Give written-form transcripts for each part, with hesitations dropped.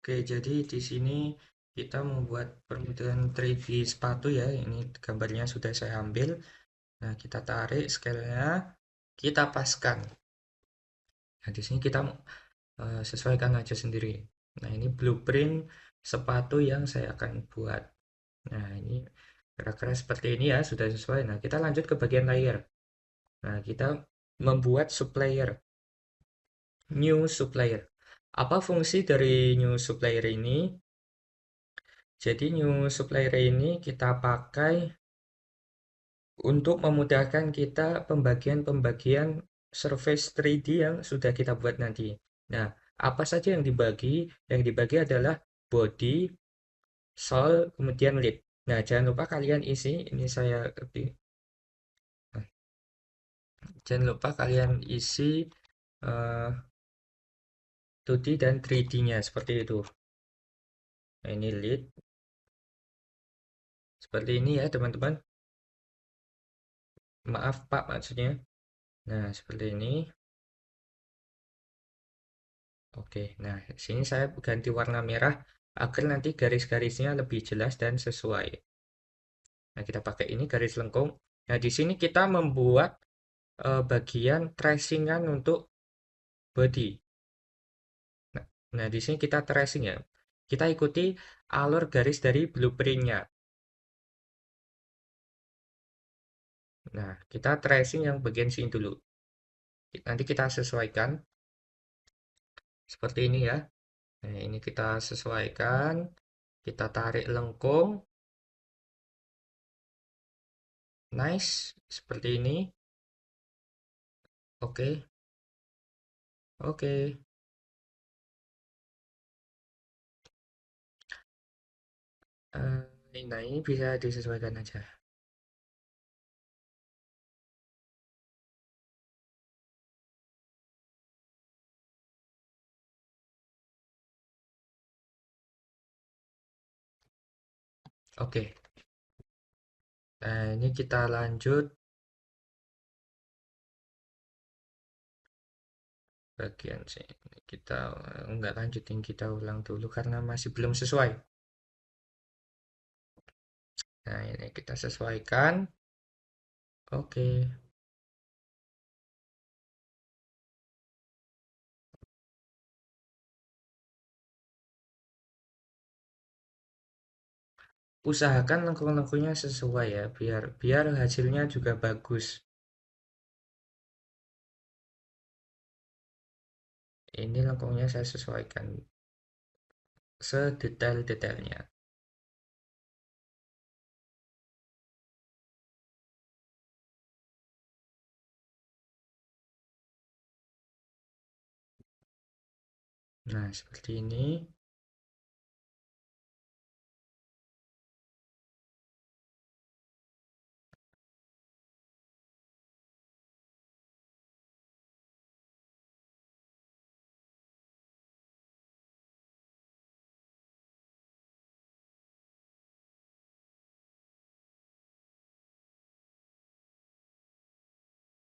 Oke, jadi di sini kita membuat permodelan 3D sepatu ya. Ini gambarnya sudah saya ambil. Nah, kita tarik scale-nya, kita paskan. Nah, di sini kita sesuaikan aja sendiri. Nah, ini blueprint sepatu yang saya akan buat. Nah, ini kira-kira seperti ini ya, sudah sesuai. Nah, kita lanjut ke bagian layer. Nah, kita membuat supplier, new supplier. Apa fungsi dari new supplier ini? Jadi new supplier ini kita pakai untuk memudahkan kita pembagian-pembagian surface 3D yang sudah kita buat nanti. Nah, apa saja yang dibagi? Yang dibagi adalah body, sole, kemudian lid. Nah, jangan lupa kalian isi, ini saya nah, jangan lupa kalian isi 2D dan 3D-nya seperti itu. Nah, ini lid, seperti ini ya teman-teman. Maaf Pak maksudnya. Nah, seperti ini. Oke, nah sini saya ganti warna merah agar nanti garis-garisnya lebih jelas dan sesuai. Nah, kita pakai ini garis lengkung. Nah, di sini kita membuat bagian tracingan untuk body. Nah, di sini kita tracing ya. Kita ikuti alur garis dari blueprintnya. Nah, kita tracing yang bagian sini dulu. Nanti kita sesuaikan seperti ini ya. Nah, ini kita sesuaikan. Kita tarik lengkung. Nice, seperti ini. Oke, oke. Nah, ini bisa disesuaikan aja. Oke. Nah, ini kita lanjut bagian sini. Kita nggak lanjutin, kita ulang dulu karena masih belum sesuai. Nah, ini kita sesuaikan. Oke. Usahakan lengkung-lengkungnya sesuai ya, biar biar hasilnya juga bagus. Ini lengkungnya saya sesuaikan sedetail-detailnya. Nah, seperti ini.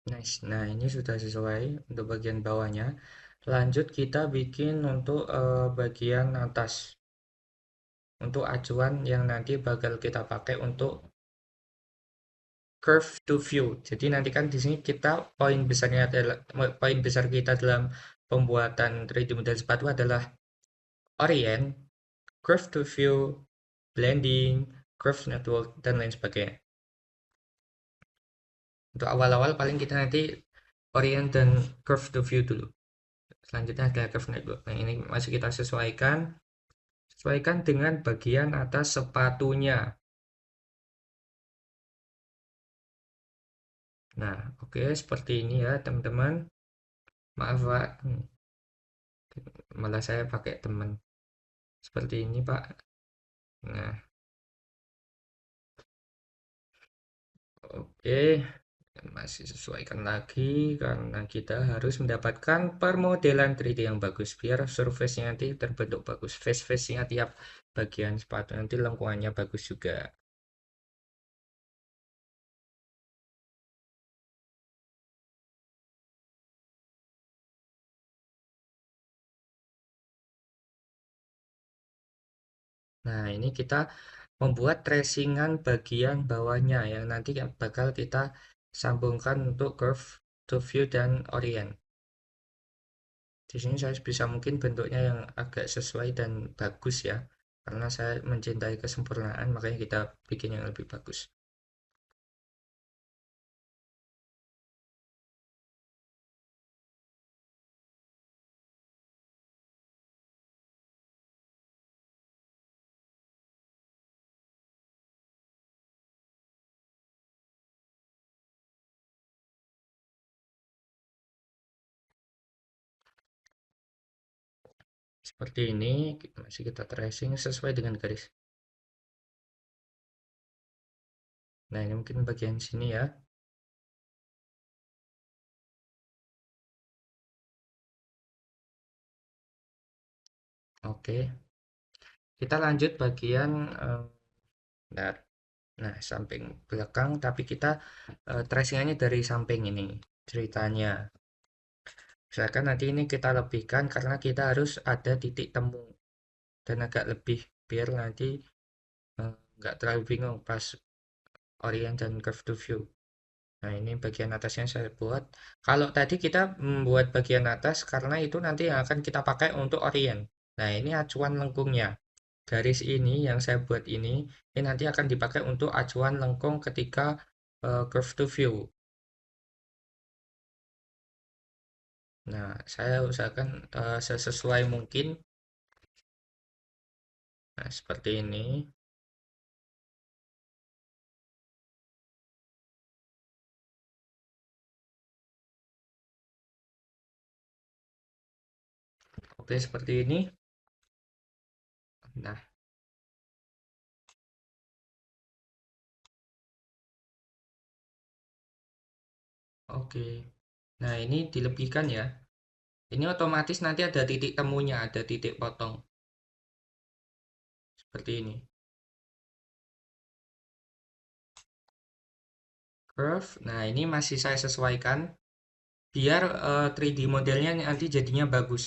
Nice. Nah, ini sudah sesuai untuk bagian bawahnya. Lanjut kita bikin untuk bagian atas. Untuk acuan yang nanti bakal kita pakai untuk curve to view. Jadi nanti kan di sini kita poin besar kita dalam pembuatan 3D model sepatu adalah orient, curve to view, blending, curve network dan lain sebagainya. Untuk awal-awal paling kita nanti orient dan curve to view dulu. Selanjutnya ada curve network. Nah, ini masih kita sesuaikan dengan bagian atas sepatunya. Nah, oke, seperti ini ya, teman-teman. Maaf, Pak. Malah saya pakai teman. Seperti ini, Pak. Nah, oke. Masih sesuaikan lagi karena kita harus mendapatkan permodelan 3D yang bagus biar surface-nya nanti terbentuk bagus. Face-face-nya tiap bagian sepatu nanti lengkungannya bagus juga. Nah, ini kita membuat tracingan bagian bawahnya yang nanti bakal kita sambungkan untuk curve to view dan orient. Di sini saya bisa mungkin bentuknya yang agak sesuai dan bagus ya, karena saya mencintai kesempurnaan, makanya kita bikin yang lebih bagus. Seperti ini, masih kita tracing sesuai dengan garis. Nah, ini mungkin bagian sini ya. Oke, kita lanjut bagian bentar. Nah, samping belakang, tapi kita tracingannya dari samping ini ceritanya. Misalkan nanti ini kita lebihkan karena kita harus ada titik temu dan agak lebih biar nanti nggak terlalu bingung pas orient dan curve to view. Nah, ini bagian atasnya saya buat. Kalau tadi kita membuat bagian atas karena itu nanti yang akan kita pakai untuk orient. Nah, ini acuan lengkungnya. Garis ini yang saya buat ini nanti akan dipakai untuk acuan lengkung ketika curve to view. Nah, saya usahakan sesesuai mungkin. Nah, seperti ini. Oke, seperti ini. Nah, oke. Nah, ini dilebihkan ya. Ini otomatis nanti ada titik temunya, ada titik potong. Seperti ini. Curve. Nah, ini masih saya sesuaikan biar 3D modelnya nanti jadinya bagus.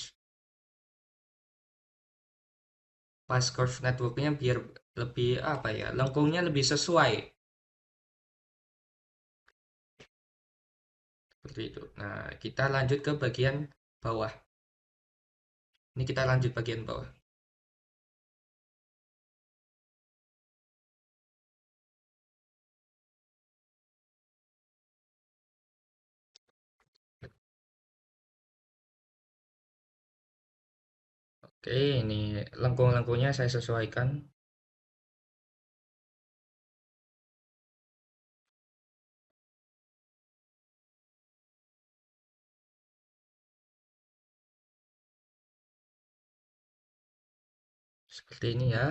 Pas curve networknya biar lebih apa ya, lengkungnya lebih sesuai. Seperti itu. Nah, kita lanjut ke bagian bawah. Ini kita lanjut bagian bawah. Oke, ini lengkung-lengkungnya saya sesuaikan. Seperti ini ya.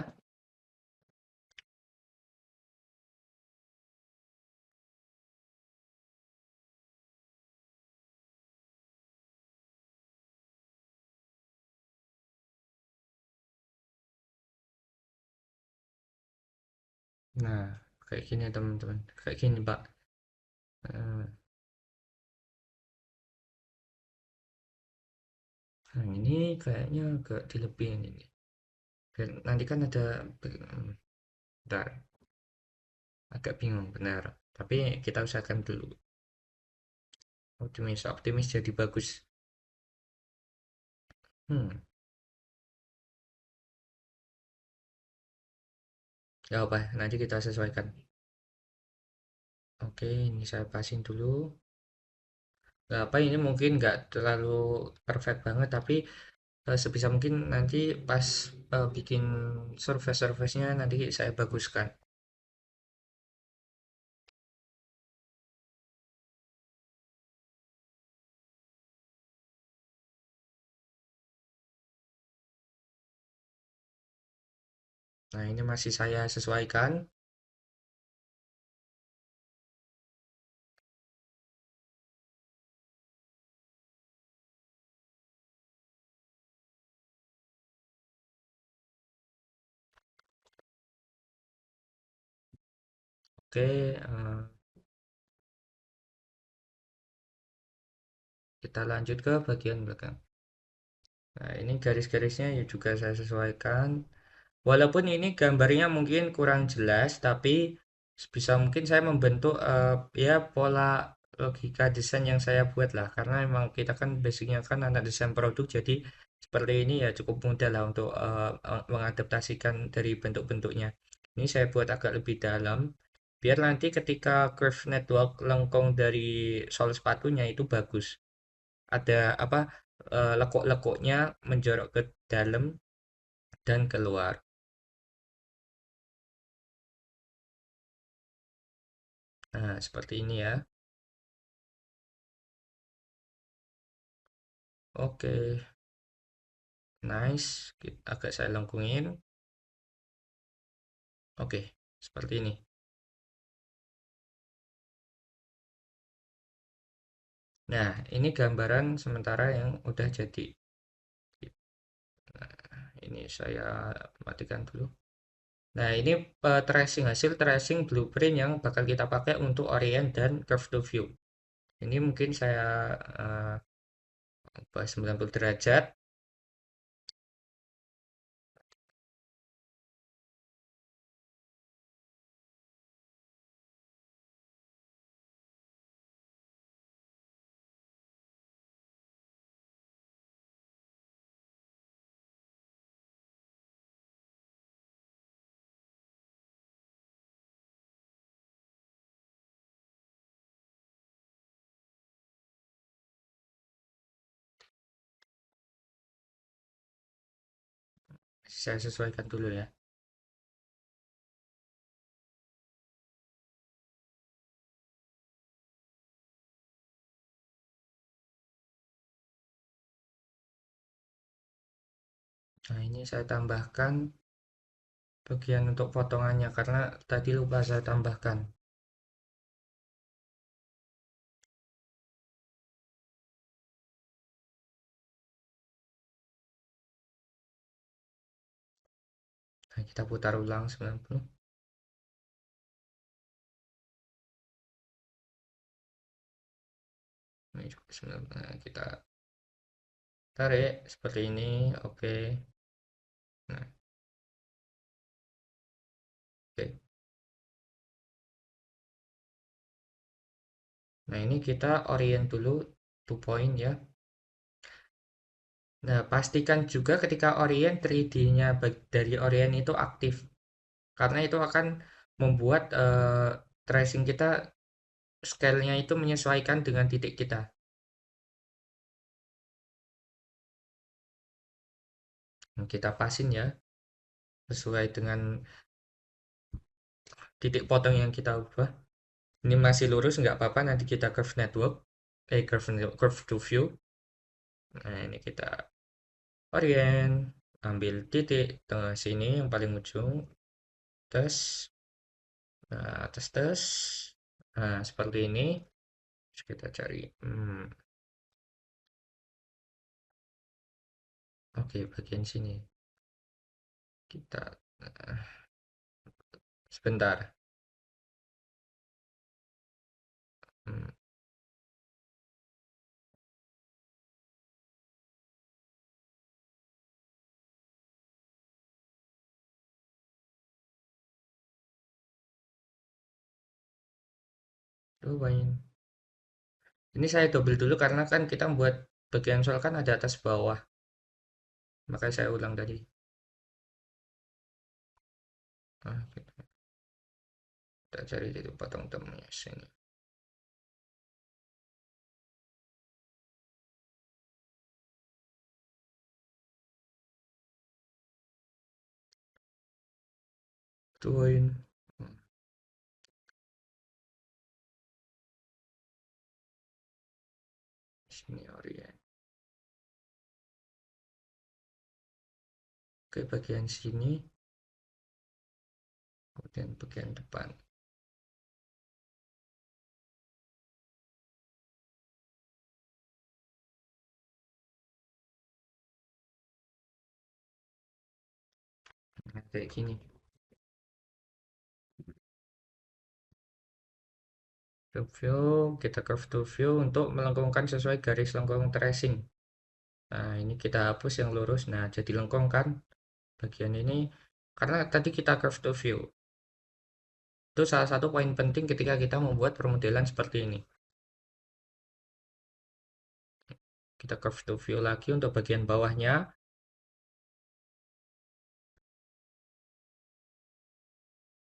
Nah, kayak gini teman-teman. Kayak gini, Pak. Eh, Nah, ini kayaknya agak dilebihin ini. Nanti kan ada, bentar, agak bingung benar. Tapi kita usahakan dulu. Optimis, optimis jadi bagus. Hmm, ya apa? Nanti kita sesuaikan. Oke, ini saya pasin dulu. Nggak apa ini mungkin nggak terlalu perfect banget, tapi sebisa mungkin nanti pas bikin surface-surface-nya nanti saya baguskan. Nah, ini masih saya sesuaikan. Oke, kita lanjut ke bagian belakang. Nah, ini garis-garisnya ya juga saya sesuaikan. Walaupun ini gambarnya mungkin kurang jelas, tapi sebisa mungkin saya membentuk ya pola logika desain yang saya buat lah. Karena memang kita kan basicnya kan anak desain produk, jadi seperti ini ya cukup mudah lah untuk mengadaptasikan dari bentuk-bentuknya. Ini saya buat agak lebih dalam, biar nanti ketika curve network lengkung dari sol sepatunya itu bagus. Ada apa lekuk-lekuknya menjorok ke dalam dan keluar. Nah, seperti ini ya. Oke, nice. Agak saya lengkungin. Oke, seperti ini. Nah, ini gambaran sementara yang udah jadi. Nah, ini saya matikan dulu. Nah, ini hasil tracing blueprint yang bakal kita pakai untuk orient dan curve to view. Ini mungkin saya ubah 90 derajat. Saya sesuaikan dulu ya. Nah, ini saya tambahkan bagian untuk potongannya karena tadi lupa saya tambahkan. Nah, kita putar ulang 90. Ini juga 90. Nah, kita tarik seperti ini. Oke. Nah, oke. Nah, ini kita orient dulu 2 point ya. Nah, pastikan juga ketika orient 3D-nya dari orient itu aktif. Karena itu akan membuat tracing kita scale-nya itu menyesuaikan dengan titik kita. Nah, kita pasin ya sesuai dengan titik potong yang kita ubah. Ini masih lurus nggak apa-apa, nanti kita curve network, curve to view. Nah, ini kita orient, ambil titik tengah sini yang paling ujung, tes, nah, tes. Nah, seperti ini. Terus kita cari. Oke, bagian sini. Kita sebentar. Hmm, Cobain. Ini saya double dulu karena kan kita membuat bagian soal kan ada atas bawah. Makanya saya ulang tadi. Nah, kita cari titik potong temunya sini. Tuin. Hmm, Sini orient. Oke, bagian sini. Kemudian bagian depan. Nah, kayak gini. To view, kita curve to view untuk melengkungkan sesuai garis lengkung tracing. Nah, ini kita hapus yang lurus. Nah, jadi lengkung kan bagian ini. Karena tadi kita curve to view. Itu salah satu poin penting ketika kita membuat permodelan seperti ini. Kita curve to view lagi untuk bagian bawahnya.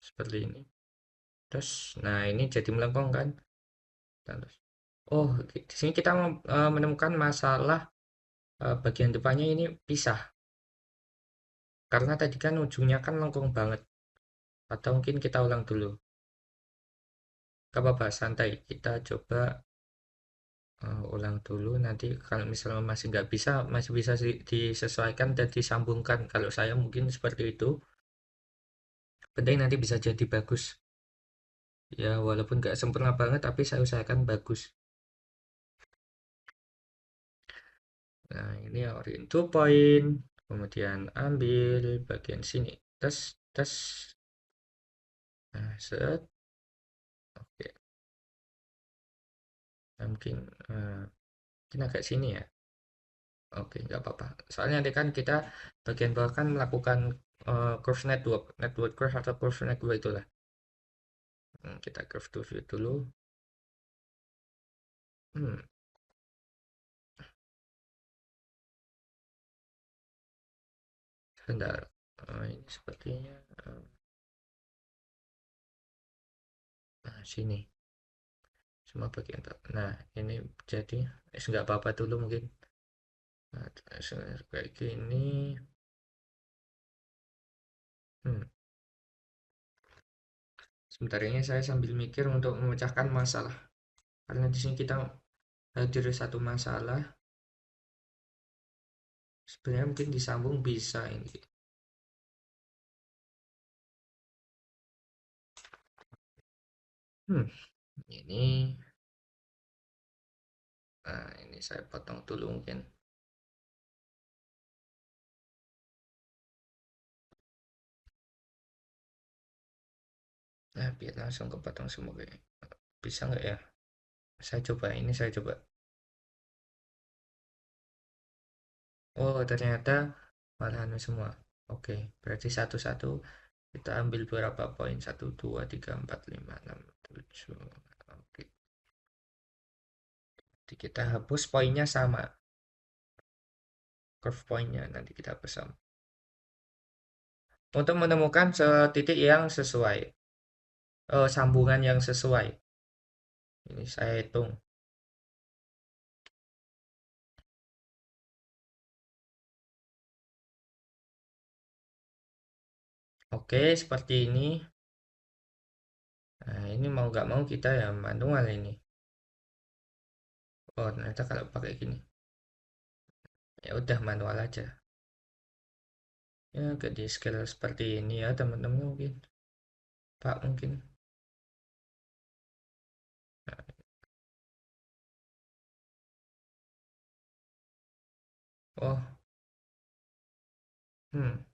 Seperti ini. Terus, nah ini jadi melengkung kan? Terus, oh, di sini kita menemukan masalah bagian depannya ini pisah. Karena tadi kan ujungnya kan lengkung banget. Atau mungkin kita ulang dulu. Gak apa-apa, santai. Kita coba ulang dulu. Nanti kalau misalnya masih nggak bisa, masih bisa disesuaikan dan disambungkan. Kalau saya mungkin seperti itu. Penting nanti bisa jadi bagus. Ya, walaupun nggak sempurna banget, tapi saya usahakan bagus. Nah, ini orient to point. Kemudian ambil bagian sini. Tes, tes. Nah, set. Oke, nah, mungkin agak sini ya. Oke, nggak apa-apa. Soalnya nanti kan kita bagian bawah kan melakukan curve network, network curve atau curve network itulah. Kita curve to view dulu. Hmm, Sebentar. Ini sepertinya. Nah, sini. Semua bagian bawah. Nah, ini jadi, nggak apa-apa dulu mungkin. Nah, kayak gini. Hmm, Sebentar ini saya sambil mikir untuk memecahkan masalah. Karena di sini kita hadir satu masalah. Sebenarnya mungkin disambung bisa ini. Hmm, ini. Nah, ini saya potong dulu mungkin. Nah, biar langsung kepotong semua kayak. Bisa nggak ya? Saya coba. Oh, ternyata malah anu semua. Oke, berarti satu-satu kita ambil beberapa poin. Satu, dua, tiga, empat, lima, enam, tujuh. Oke, jadi kita hapus poinnya sama. Curve poinnya nanti kita hapus sama. Untuk menemukan titik yang sesuai. Sambungan yang sesuai. Ini saya hitung. Oke, seperti ini. Nah, ini mau nggak mau kita ya manual ini. Oh, ternyata kalau pakai gini. Ya udah manual aja. Ya, agak di scale seperti ini ya, teman-teman mungkin. Pak mungkin. Oh, hmm.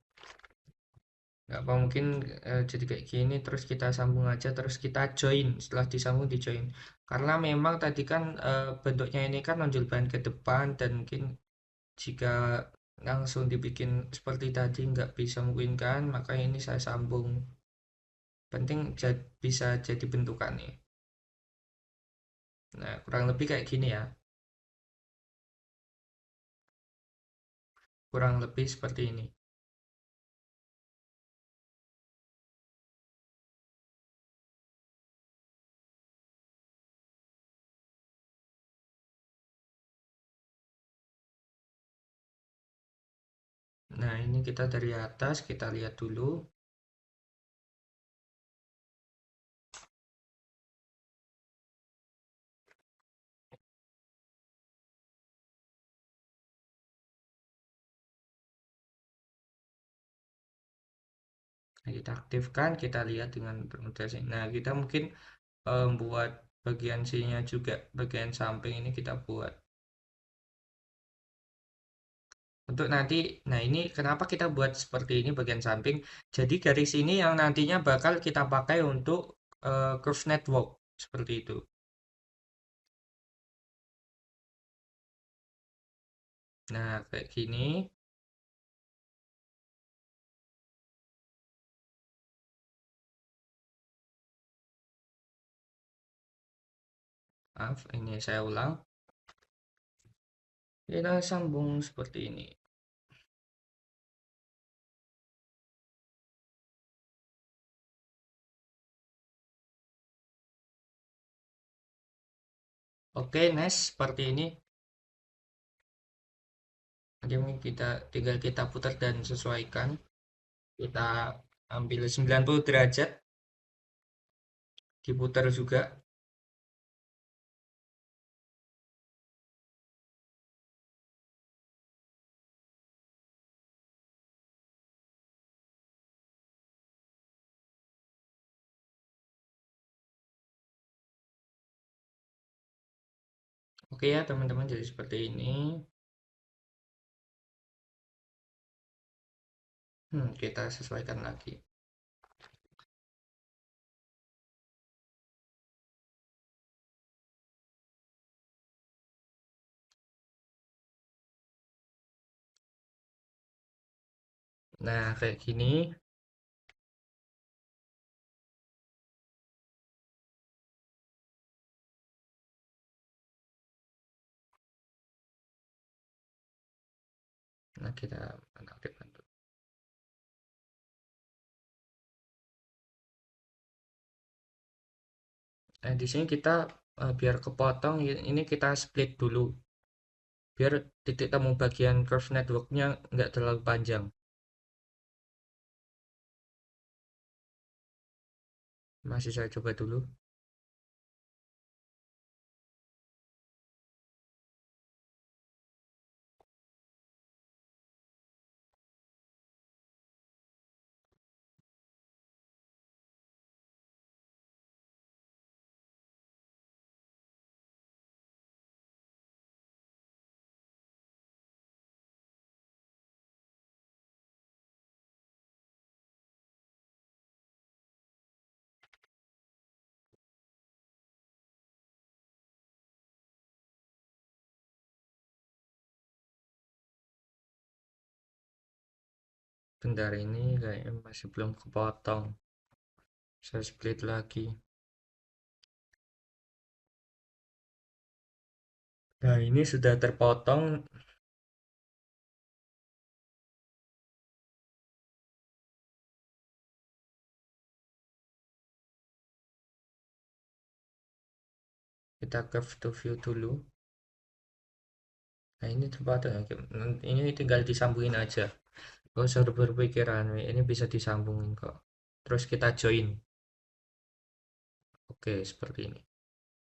Nggak apa mungkin jadi kayak gini terus kita sambung aja terus kita join setelah disambung di join karena memang tadi kan bentuknya ini kan nonjol ban ke depan dan mungkin jika langsung dibikin seperti tadi nggak bisa mungkin kan maka ini saya sambung penting bisa jadi bentukan nih. Nah kurang lebih kayak gini ya, kurang lebih seperti ini. Nah ini kita dari atas kita lihat dulu. Nah, kita aktifkan kita lihat dengan permudah. Nah kita mungkin buat bagian sininya juga bagian samping ini kita buat untuk nanti. Nah ini kenapa kita buat seperti ini bagian samping, jadi garis ini yang nantinya bakal kita pakai untuk curve network seperti itu. Nah kayak gini. Maaf, ini saya ulang. Kita sambung seperti ini. Oke, next seperti ini. Jadi tinggal kita putar dan sesuaikan. Kita ambil 90 derajat, diputar juga. Oke ya teman-teman, jadi seperti ini. Kita sesuaikan lagi. Nah, kayak gini. Nah, kita aktifkan dulu. Nah, di sini kita biar kepotong, ini kita split dulu. Biar titik temu bagian curve networknya nggak terlalu panjang. Masih saya coba dulu. Bentar, ini kayaknya masih belum kepotong. Saya split lagi. Nah, ini sudah terpotong. Kita curve to view dulu. Nah, ini terpotong. Ini tinggal disambungin aja. Gak usah berpikiran, ini bisa disambungin kok. Terus kita join. Oke, seperti ini.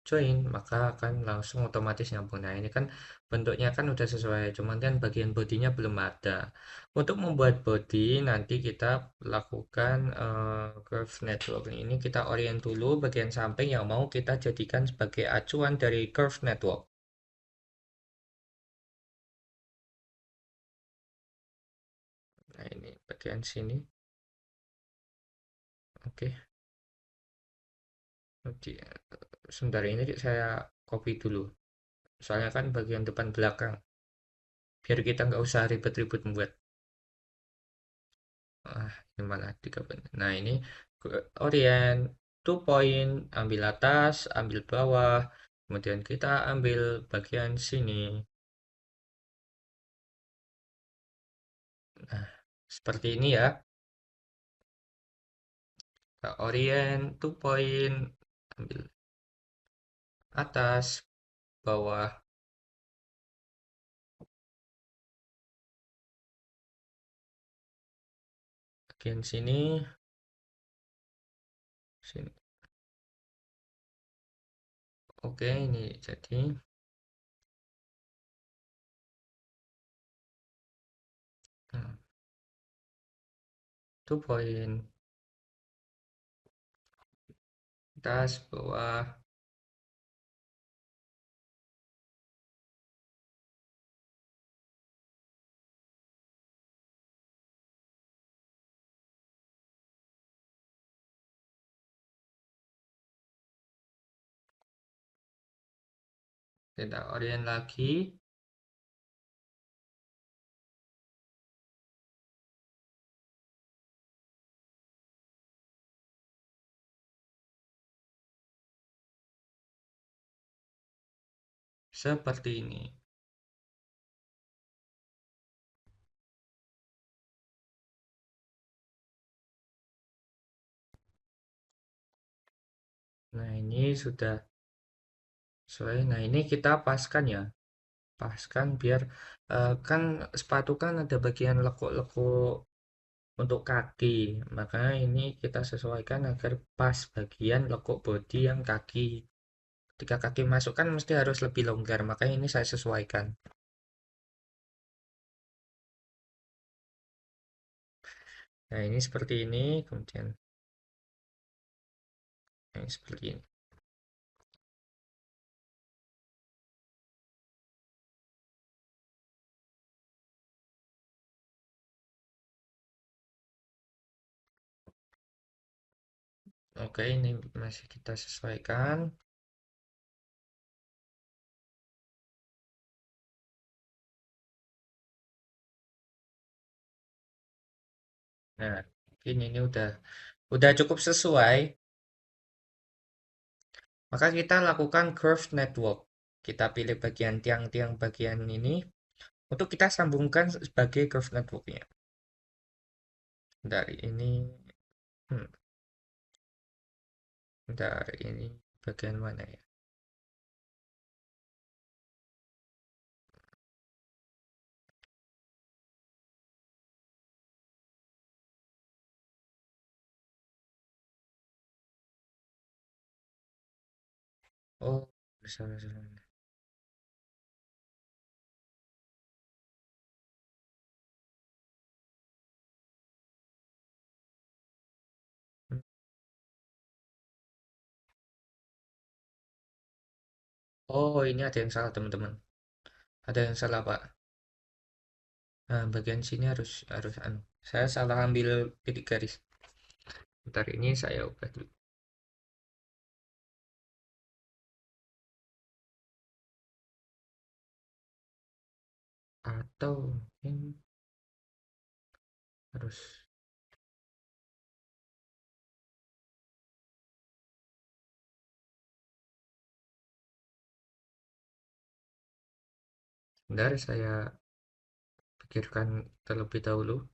Join, maka akan langsung otomatis nyambung. Nah, ini kan bentuknya kan udah sesuai, cuman kan bagian bodinya belum ada. Untuk membuat body, nanti kita lakukan curve network. Ini kita orient dulu bagian samping yang mau kita jadikan sebagai acuan dari curve network. Nah, ini bagian sini. Oke. Sebentar, ini saya copy dulu. Soalnya kan bagian depan belakang. Biar kita nggak usah ribet-ribet membuat. Ini malah 3 point. Nah, ini orient 2 point, ambil atas, ambil bawah, kemudian kita ambil bagian sini. Nah, seperti ini ya. Kita orient 2 point, ambil atas, bawah, bagian sini, sini. Oke, ini jadi. Nah, 2 point, atas, bawah, kita orient lagi. seperti ini. Nah, ini sudah sesuai. Nah, ini kita paskan ya. Paskan biar kan sepatu kan ada bagian lekuk-lekuk untuk kaki. Makanya ini kita sesuaikan agar pas bagian lekuk bodi yang kaki. Ketika kaki masuk kan mesti harus lebih longgar. Makanya ini saya sesuaikan. Nah, ini seperti ini. Kemudian ini seperti ini. Oke, ini masih kita sesuaikan. Nah, ini udah cukup sesuai. Maka kita lakukan curve network. Kita pilih bagian tiang-tiang bagian ini untuk kita sambungkan sebagai curve networknya. Dari ini, hmm, dari ini bagian mana ya? Oh, salah salah. Hmm. Oh, ini ada yang salah teman-teman. Ada yang salah Pak. Nah, bagian sini harus harus anu. Saya salah ambil titik garis. Bentar ini saya ubah dulu. Atau mungkin harus. Bentar saya pikirkan terlebih dahulu.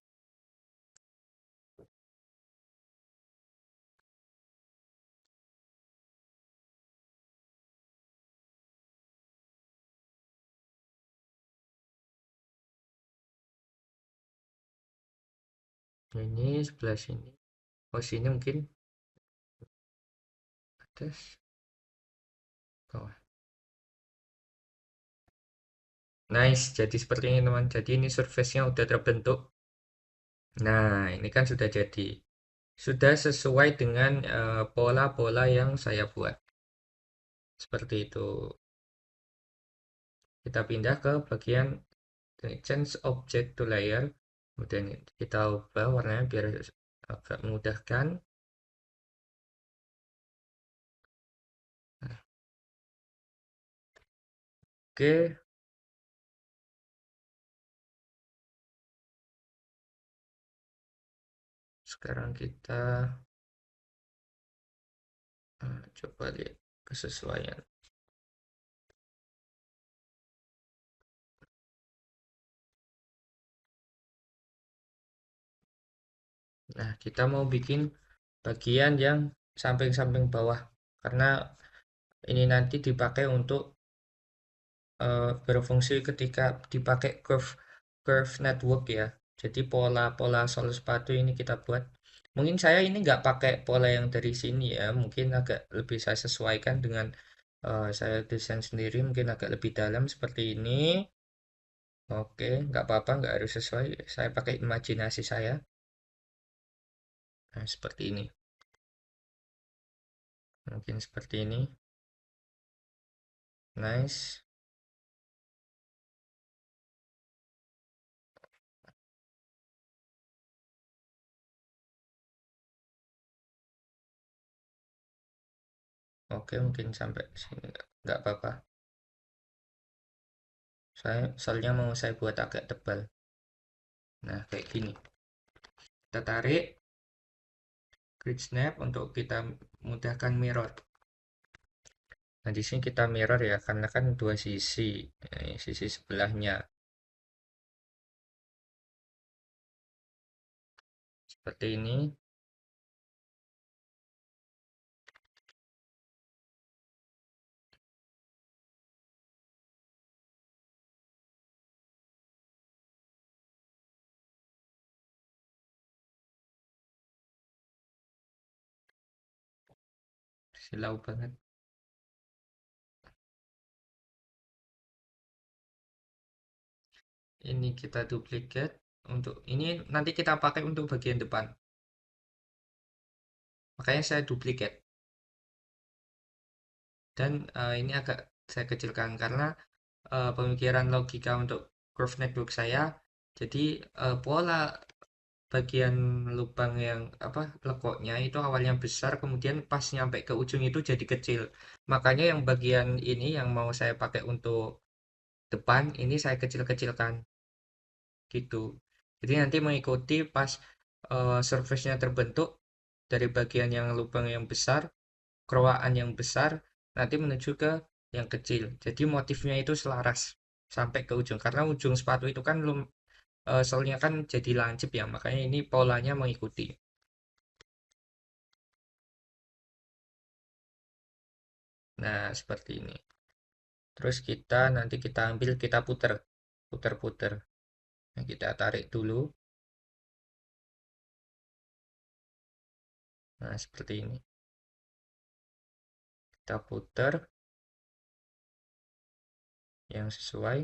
Ini sebelah sini. Oh, sini mungkin atas bawah. Nice, jadi seperti ini teman. Jadi ini surface-nya udah terbentuk. Nah, ini kan sudah jadi. Sudah sesuai dengan pola-pola yang saya buat. Seperti itu. Kita pindah ke bagian change object to layer. Kemudian kita ubah warnanya biar agak memudahkan. Oke, sekarang kita coba lihat kesesuaian. Nah, kita mau bikin bagian yang samping-samping bawah karena ini nanti dipakai untuk berfungsi ketika dipakai curve curve network ya. Jadi pola-pola sol sepatu ini kita buat. Mungkin saya ini nggak pakai pola yang dari sini ya. Mungkin agak lebih saya sesuaikan dengan saya desain sendiri. Mungkin agak lebih dalam seperti ini. Oke, nggak apa-apa, nggak harus sesuai. Saya pakai imajinasi saya. Nah, seperti ini. Mungkin seperti ini. Nice. Oke, mungkin sampai sini nggak apa-apa. Saya soalnya mau saya buat agak tebal. Nah, kayak gini. Kita tarik grid snap untuk kita mudahkan mirror. Nah, di sini kita mirror ya, karena kan dua sisi. Sisi sebelahnya seperti ini. Silau banget. Ini kita duplicate untuk ini nanti kita pakai untuk bagian depan. Makanya saya duplicate. Dan ini agak saya kecilkan karena pemikiran logika untuk curve network saya. Jadi pola bagian lubang yang apa lekuknya itu awalnya besar, kemudian pas nyampe ke ujung itu jadi kecil. Makanya yang bagian ini yang mau saya pakai untuk depan ini saya kecil-kecilkan gitu. Jadi nanti mengikuti pas surface-nya terbentuk dari bagian yang lubang yang besar, keroaan yang besar, nanti menuju ke yang kecil. Jadi motifnya itu selaras sampai ke ujung. Karena ujung sepatu itu kan solnya kan jadi lancip ya, makanya ini polanya mengikuti. Nah, seperti ini. Terus kita nanti kita ambil, kita puter, puter-puter. Nah, kita tarik dulu. Nah, seperti ini. Kita puter yang sesuai.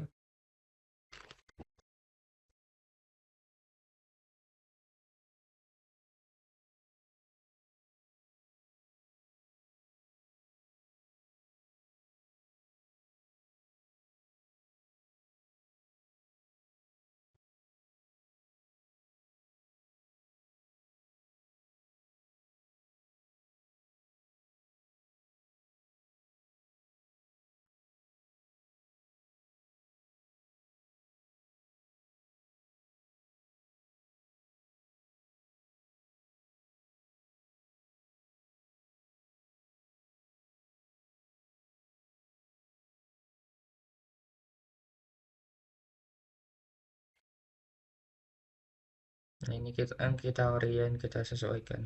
Nah, ini kita orient, kita sesuaikan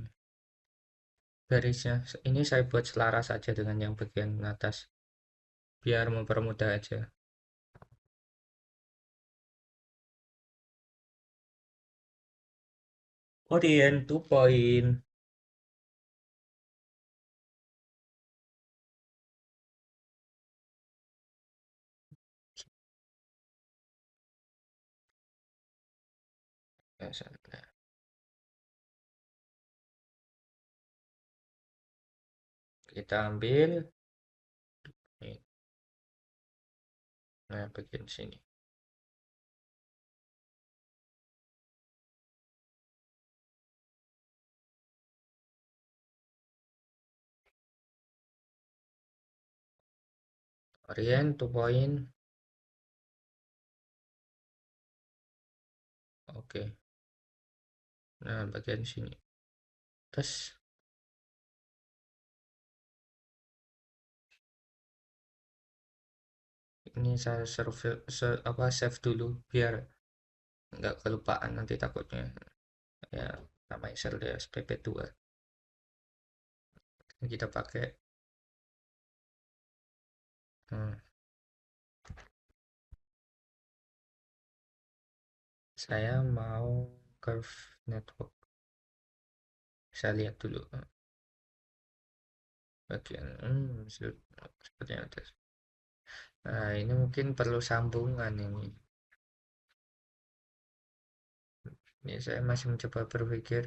garisnya. Ini saya buat selaras saja dengan yang bagian atas, biar mempermudah aja. Orient to point. Ya, kita ambil. Nah, bagian sini. Orient to point. Oke. Nah, bagian sini. Terus ini saya save dulu biar nggak kelupaan nanti takutnya. Ya, nama Excel SPP2. Kita pakai. Hmm, saya mau curve network. Saya lihat dulu bagian seperti yang atas. Nah, ini mungkin perlu sambungan ini. Ini saya masih mencoba berpikir.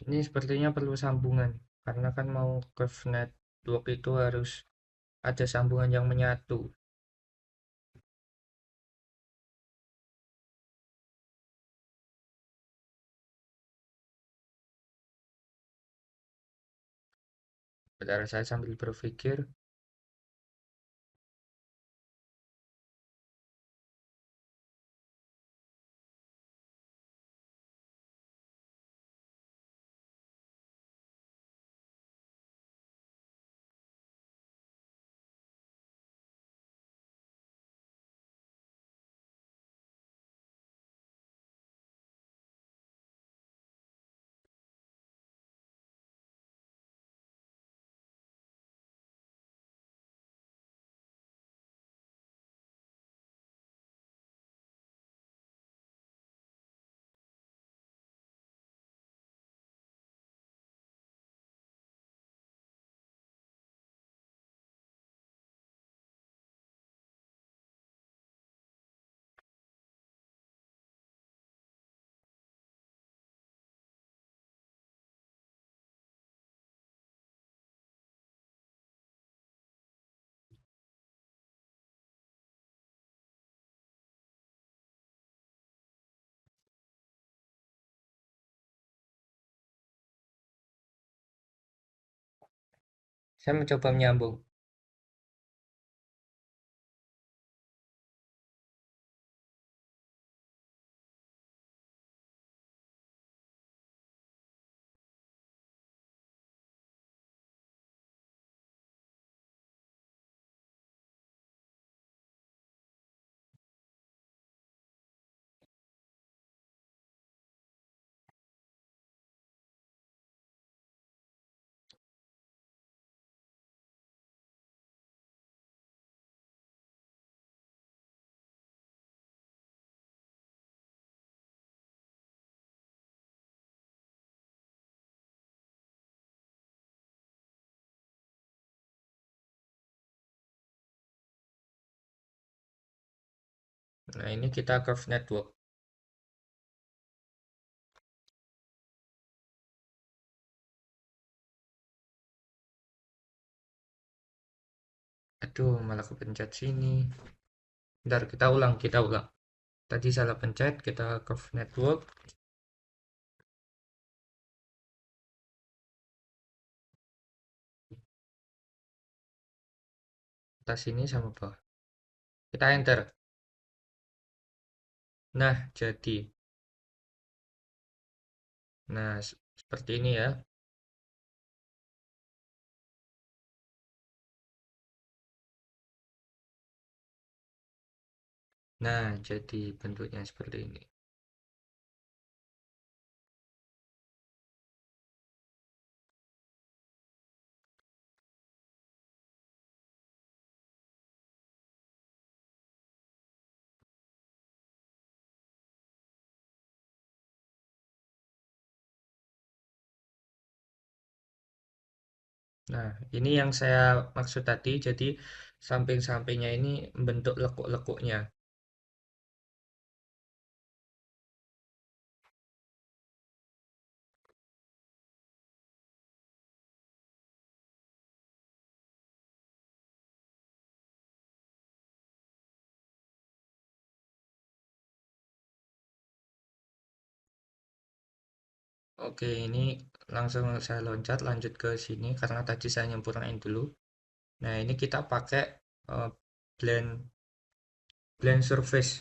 Ini sepertinya perlu sambungan karena kan mau curve network itu harus ada sambungan yang menyatu. Bentar, saya sambil berpikir. Saya mencoba menyambung. Nah, ini kita curve network. Aduh, malah kepencet sini. Bentar, kita ulang, kita ulang. Tadi salah pencet, kita curve network. Atas sini sama bawah. Kita enter. Nah, jadi. Nah, seperti ini ya. Nah, jadi bentuknya seperti ini. Nah, ini yang saya maksud tadi. Jadi, samping-sampingnya ini bentuk lekuk-lekuknya. Oke, ini langsung saya loncat lanjut ke sini karena tadi saya nyempurnain dulu. Nah, ini kita pakai eh, blend blend surface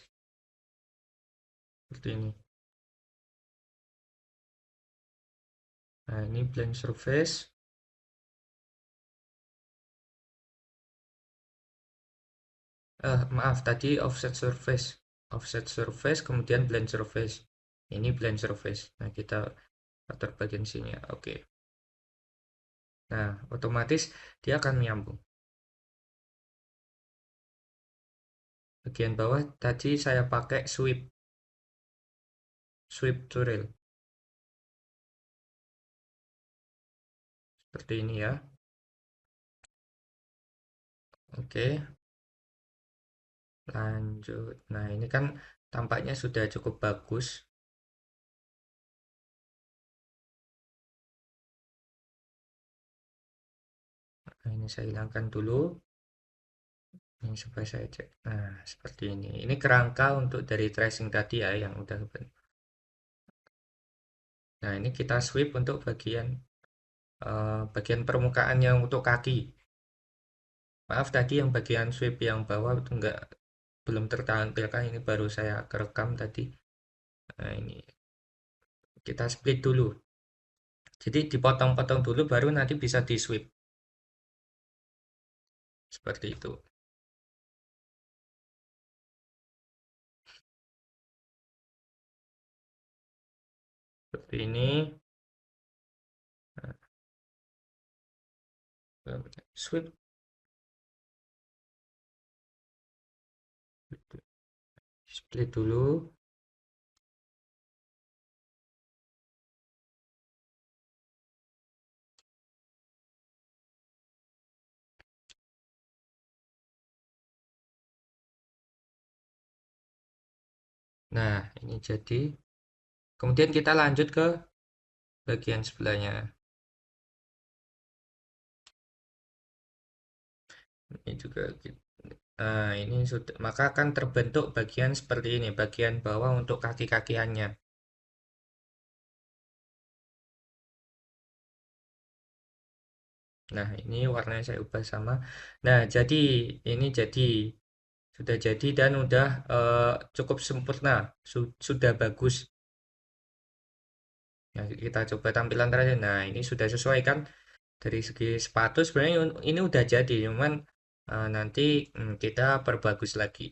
seperti ini. Nah, ini blend surface. Maaf, tadi offset surface. Offset surface, kemudian blend surface. Ini blend surface. Nah, kita atur bagian sini ya. Oke. Nah, otomatis dia akan menyambung. Bagian bawah tadi saya pakai sweep to rail. Seperti ini ya. Oke, lanjut. Nah, ini kan tampaknya sudah cukup bagus. Nah, ini saya hilangkan dulu. Ini supaya saya cek. Nah, seperti ini. Ini kerangka untuk dari tracing tadi ya yang udah. Nah, ini kita sweep untuk bagian bagian permukaan yang untuk kaki. Maaf tadi yang bagian sweep yang bawah itu enggak belum tertampilkan, ini baru saya kerekam tadi. Nah, ini kita split dulu. Jadi dipotong-potong dulu baru nanti bisa di sweep. Seperti itu. Seperti ini. Nah, sweep. Split dulu. Nah, ini jadi. Kemudian kita lanjut ke bagian sebelahnya. Ini juga gitu. Nah, ini sudah, maka akan terbentuk bagian seperti ini, bagian bawah untuk kaki-kakiannya. Nah, ini warnanya saya ubah sama. Nah, jadi ini jadi sudah jadi dan udah cukup sempurna, sudah bagus. Nah, kita coba tampilan terakhir. Nah, ini sudah sesuai kan dari segi sepatu sebenarnya ini udah jadi, cuman nanti kita perbagus lagi.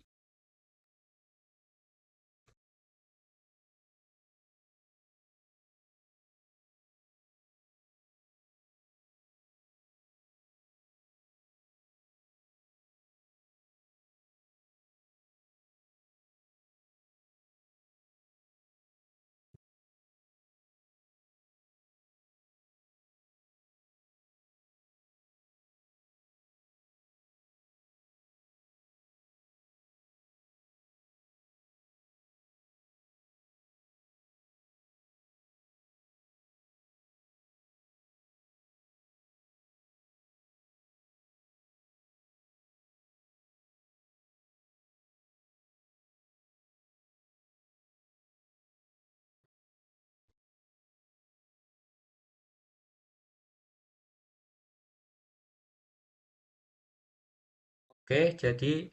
Oke, jadi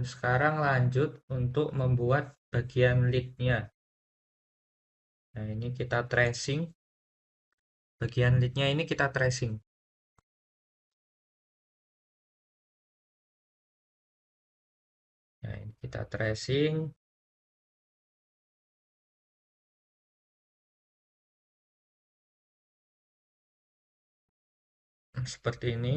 sekarang lanjut untuk membuat bagian leadnya. Nah, ini kita tracing. Bagian leadnya ini kita tracing. Nah, ini kita tracing seperti ini.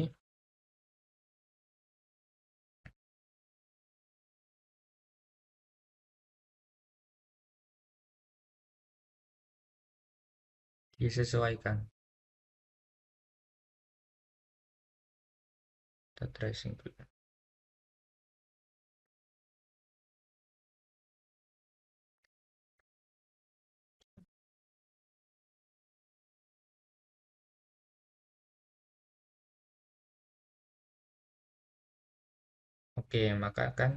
Disesuaikan. Kita tracing dulu. Oke, maka akan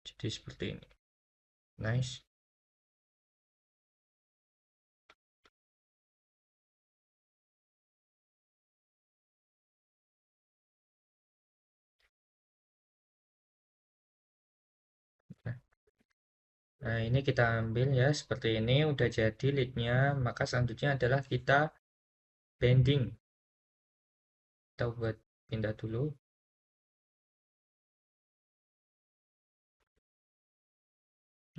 jadi seperti ini. Nice. Nah, nah, ini kita ambil ya seperti ini. Udah jadi leadnya. Maka selanjutnya adalah kita bending. Kita buat pindah dulu.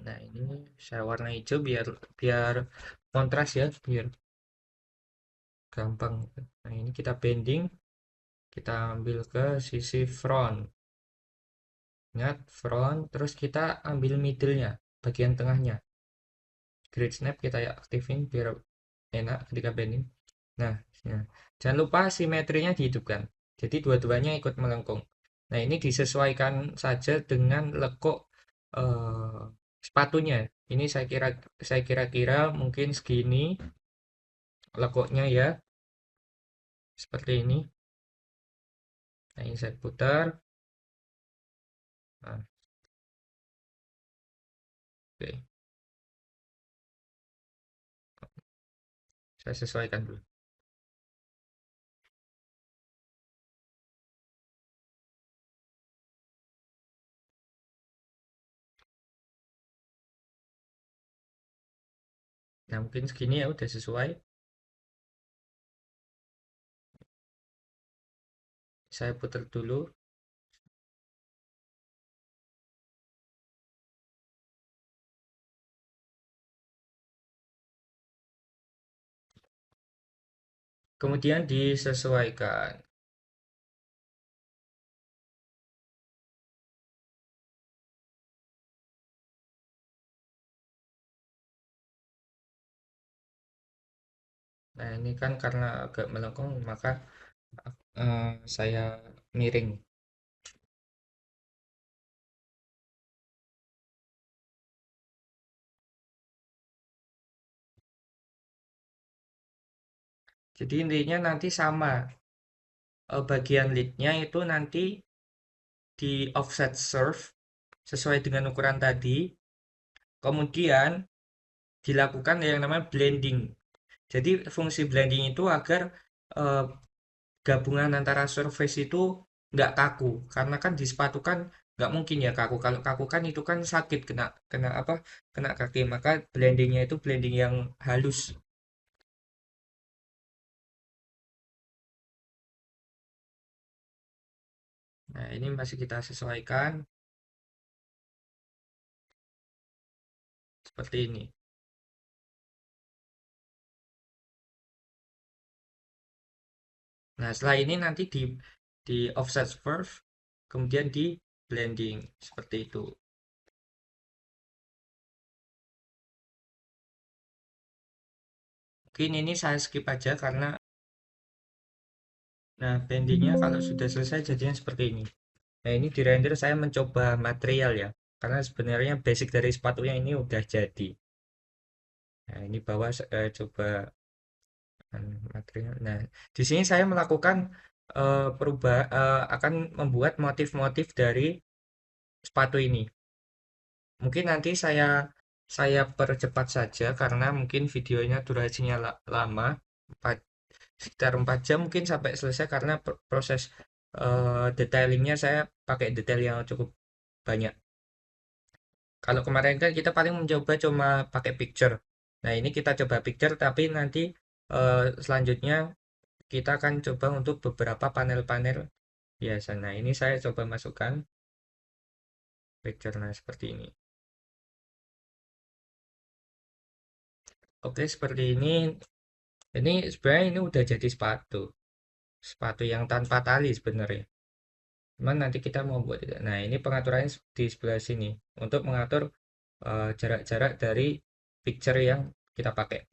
Nah, ini saya warna hijau biar biar kontras ya, biar gampang. Nah, ini kita bending, kita ambil ke sisi front. Ingat front, terus kita ambil middle-nya, bagian tengahnya. Grid snap kita ya aktifin biar enak ketika bending. Nah, ya. Jangan lupa simetrinya dihidupkan. Jadi dua-duanya ikut melengkung. Nah, ini disesuaikan saja dengan lekuk eh, sepatunya. Ini saya kira mungkin segini lekuknya ya, seperti ini. Nah, ini saya putar. Nah, oke. Saya sesuaikan dulu. Nah, mungkin segini ya udah sesuai. Saya putar dulu. Kemudian disesuaikan. Nah, ini kan karena agak melengkung, maka saya miring. Jadi intinya nanti sama. Bagian leadnya itu nanti di offset serve sesuai dengan ukuran tadi. Kemudian dilakukan yang namanya blending. Jadi fungsi blending itu agar eh, gabungan antara surface itu nggak kaku. Karena kan di sepatu kan nggak mungkin ya kaku. Kalau kaku kan itu kan sakit kena kena apa? Kena kaki. Maka blendingnya itu blending yang halus. Nah, ini masih kita sesuaikan seperti ini. Nah, setelah ini nanti di offset curve, kemudian di blending seperti itu. Mungkin ini saya skip aja karena nah blendingnya kalau sudah selesai jadinya seperti ini. Nah, ini di render saya mencoba material ya. Karena sebenarnya basic dari sepatunya ini udah jadi. Nah, ini bawah coba material. Nah, di sini saya melakukan akan membuat motif-motif dari sepatu ini. Mungkin nanti saya percepat saja karena mungkin videonya durasinya lama, 4 sekitar 4 jam mungkin sampai selesai karena proses detailingnya saya pakai detail yang cukup banyak. Kalau kemarin kan kita paling mencoba cuma pakai picture. Nah, ini kita coba picture tapi nanti selanjutnya kita akan coba untuk beberapa panel-panel biasa. Nah, ini saya coba masukkan picture nah seperti ini. Oke, seperti ini. Ini sebenarnya ini udah jadi sepatu. Sepatu yang tanpa tali sebenarnya. Cuman nanti kita mau buat itu. Nah, ini pengaturannya di sebelah sini untuk mengatur jarak-jarak dari picture yang kita pakai.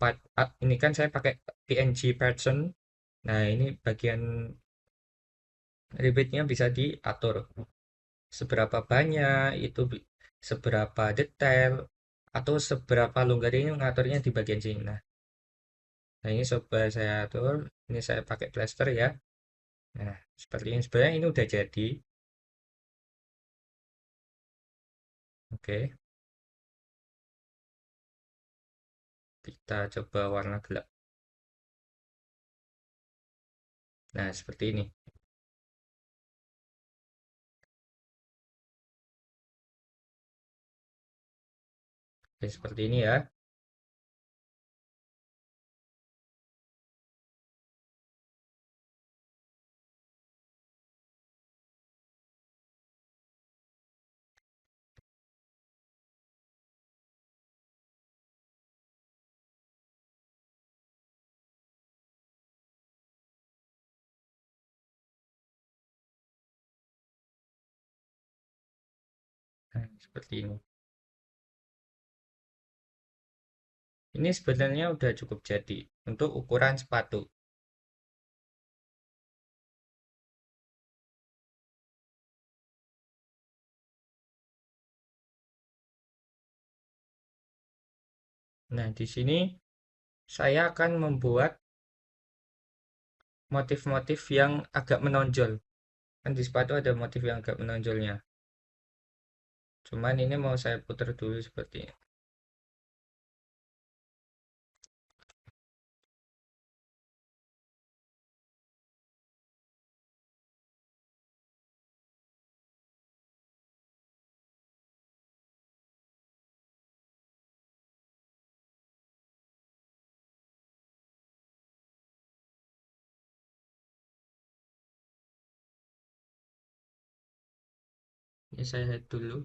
Ini kan saya pakai PNG pattern. Nah, ini bagian ribbitnya bisa diatur. Seberapa banyak, itu seberapa detail, atau seberapa longgar ini mengaturnya di bagian sini. Nah, ini coba saya atur. Ini saya pakai plaster ya. Nah, seperti ini. Sebenarnya ini udah jadi. Oke, kita coba warna gelap. Nah, seperti ini. Oke, seperti ini ya. Nah, seperti ini. Ini sebenarnya udah cukup jadi untuk ukuran sepatu. Nah, di sini saya akan membuat motif-motif yang agak menonjol. Kan di sepatu ada motif yang agak menonjolnya. Cuman ini mau saya putar dulu seperti ini. Ini saya hide dulu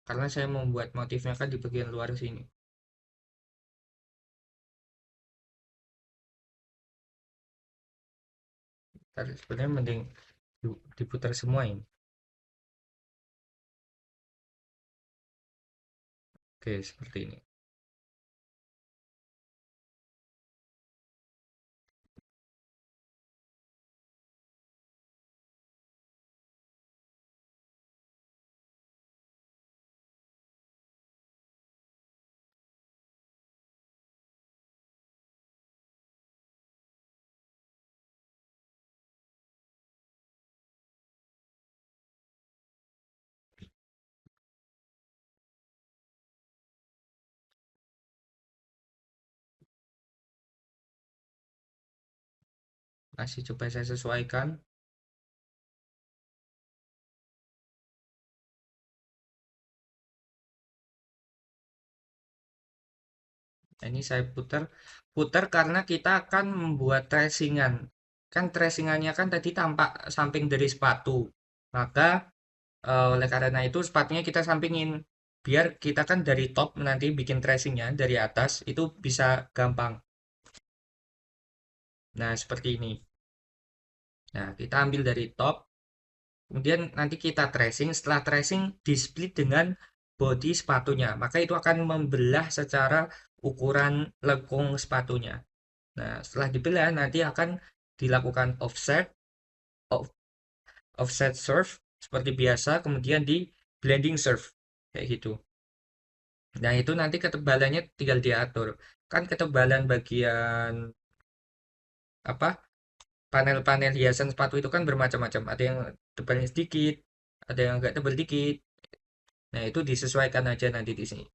karena saya membuat motifnya kan di bagian luar sini. Tapi sebenarnya mending diputar semua ini. Oke, seperti ini. Masih coba saya sesuaikan. Nah, ini saya putar karena kita akan membuat tracingan. Kan tracingannya kan tadi tampak samping dari sepatu. Maka oleh karena itu sepatunya kita sampingin. Biar kita kan dari top nanti bikin tracingnya dari atas itu bisa gampang. Nah, seperti ini. Nah, kita ambil dari top. Kemudian nanti kita tracing. Setelah tracing di split dengan bodi sepatunya. Maka itu akan membelah secara ukuran lekung sepatunya. Nah, setelah dibelah nanti akan dilakukan offset serve seperti biasa, kemudian di blending serve kayak gitu. Nah, itu nanti ketebalannya tinggal diatur. Kan ketebalan bagian apa? Panel-panel hiasan sepatu itu kan bermacam-macam. Ada yang tebalnya sedikit, ada yang enggak tebal dikit. Nah, itu disesuaikan aja nanti di sini.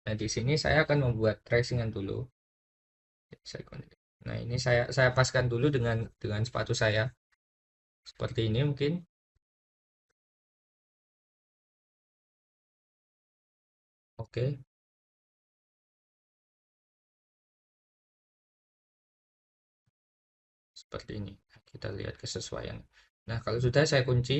Nah, di sini saya akan membuat tracingan dulu. Nah, ini saya paskan dulu dengan sepatu saya. Seperti ini mungkin. Oke, seperti ini. Kita lihat kesesuaian. Nah, kalau sudah saya kunci.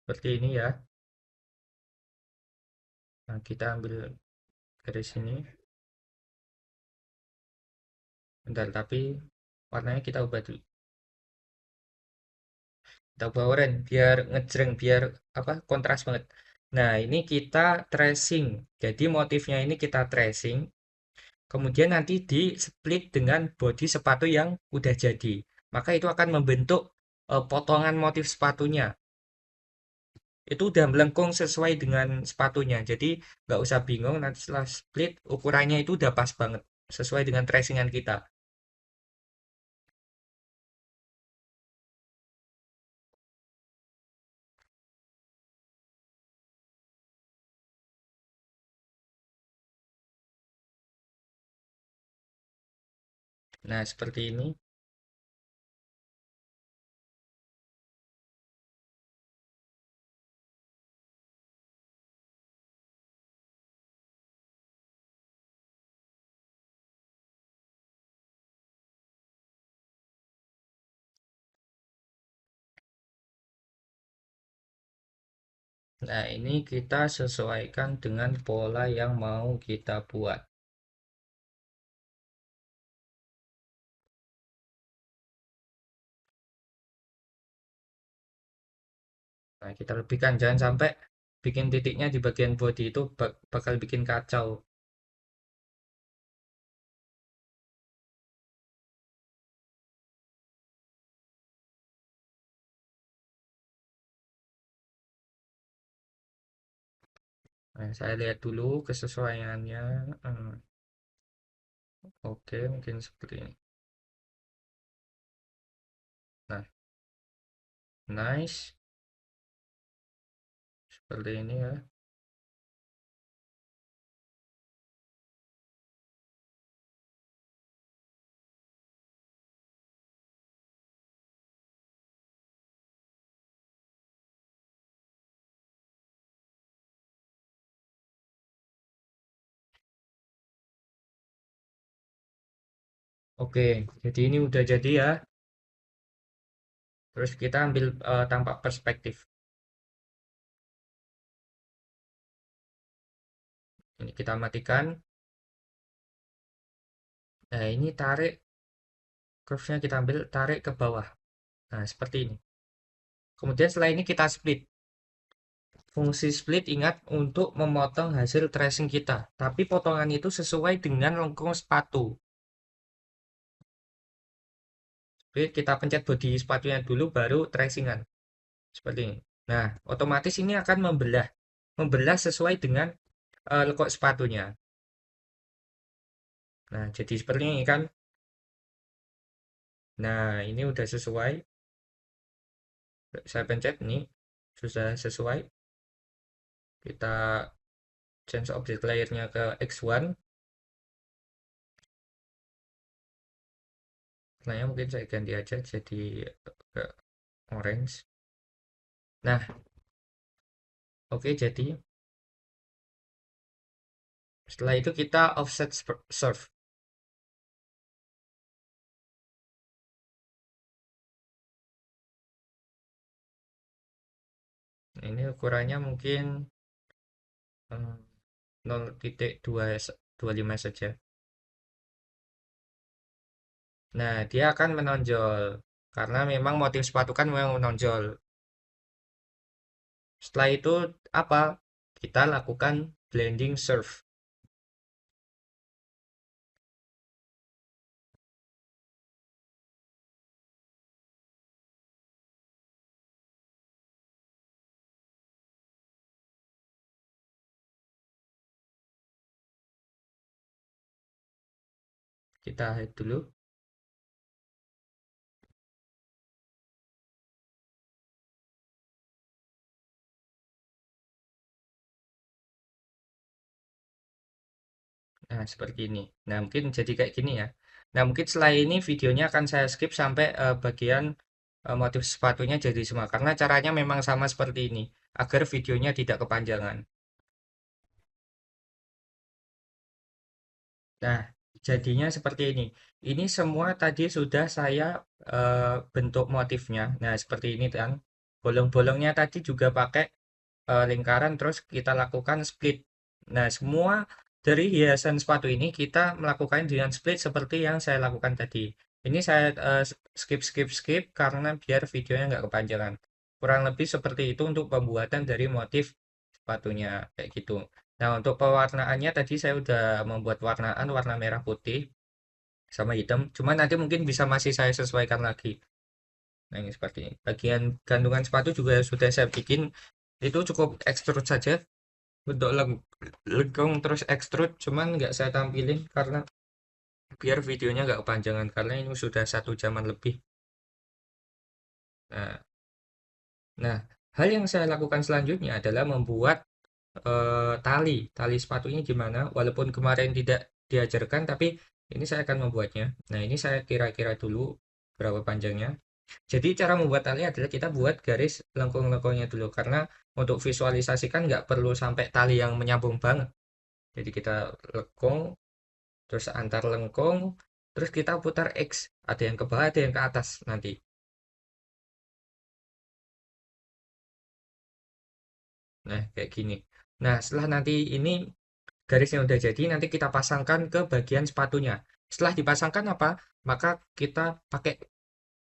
Seperti ini ya. Nah, kita ambil dari sini. Bentar, tapi warnanya kita ubah dulu. Kita ubah oranye biar ngejreng, biar apa kontras banget. Nah, ini kita tracing. Jadi motifnya ini kita tracing. Kemudian nanti di split dengan bodi sepatu yang udah jadi. Maka itu akan membentuk potongan motif sepatunya. Itu udah melengkung sesuai dengan sepatunya. Jadi nggak usah bingung nanti setelah split ukurannya itu udah pas banget sesuai dengan tracingan kita. Nah, seperti ini. Nah, ini kita sesuaikan dengan pola yang mau kita buat. Nah, kita lebihkan jangan sampai bikin titiknya di bagian body itu bakal bikin kacau. Nah, saya lihat dulu kesesuaiannya. Hmm, oke, mungkin seperti ini. Nah, nice. Seperti ini ya. Oke, jadi ini udah jadi ya. Terus kita ambil tampak perspektif. Ini kita matikan. Nah, ini tarik curve-nya kita ambil, tarik ke bawah. Nah, seperti ini. Kemudian setelah ini kita split. Fungsi split ingat untuk memotong hasil tracing kita. Tapi potongan itu sesuai dengan lengkung sepatu. Jadi kita pencet bodi sepatunya dulu, baru tracingan. Seperti ini. Nah, otomatis ini akan membelah. Membelah sesuai dengan lekuk sepatunya. Nah, jadi seperti ini kan. Nah, ini udah sesuai. Saya pencet nih. Sudah sesuai. Kita change object layer-nya ke X1. Warnanya mungkin saya ganti aja jadi ke orange. Nah, oke, jadi setelah itu kita offset surf. Nah, ini ukurannya mungkin 0,225 saja. Nah, dia akan menonjol karena memang motif sepatu kan memang menonjol. Setelah itu apa? Kita lakukan blending surf. Kita hide dulu. Nah, seperti ini. Nah, mungkin jadi kayak gini ya. Nah, mungkin setelah ini videonya akan saya skip sampai bagian motif sepatunya jadi semua. Karena caranya memang sama seperti ini. Agar videonya tidak kepanjangan. Nah, jadinya seperti ini. Ini semua tadi sudah saya bentuk motifnya. Nah, seperti ini kan. Bolong-bolongnya tadi juga pakai lingkaran terus kita lakukan split. Nah, semua dari hiasan sepatu ini kita melakukan dengan split seperti yang saya lakukan tadi. Ini saya skip skip skip karena biar videonya nggak kepanjangan. Kurang lebih seperti itu untuk pembuatan dari motif sepatunya kayak gitu. Nah, untuk pewarnaannya tadi saya udah membuat warnaan warna merah putih sama hitam. Cuman nanti mungkin bisa masih saya sesuaikan lagi. Nah, ini seperti ini. Bagian gantungan sepatu juga sudah saya bikin. Itu cukup extrude saja. Bentuk legong terus extrude. Cuman nggak saya tampilin karena biar videonya nggak kepanjangan. Karena ini sudah 1 jaman lebih. Nah, nah, hal yang saya lakukan selanjutnya adalah membuat tali sepatunya gimana. Walaupun kemarin tidak diajarkan, tapi ini saya akan membuatnya. Nah, ini saya kira-kira dulu berapa panjangnya. Jadi cara membuat tali adalah kita buat garis lengkung-lengkungnya dulu karena untuk visualisasikan nggak perlu sampai tali yang menyambung banget. Jadi kita lekung, terus antar lengkung, terus kita putar X. Ada yang ke bawah, ada yang ke atas nanti. Nah, kayak gini. Nah, setelah nanti ini garisnya udah jadi, nanti kita pasangkan ke bagian sepatunya. Setelah dipasangkan apa? Maka kita pakai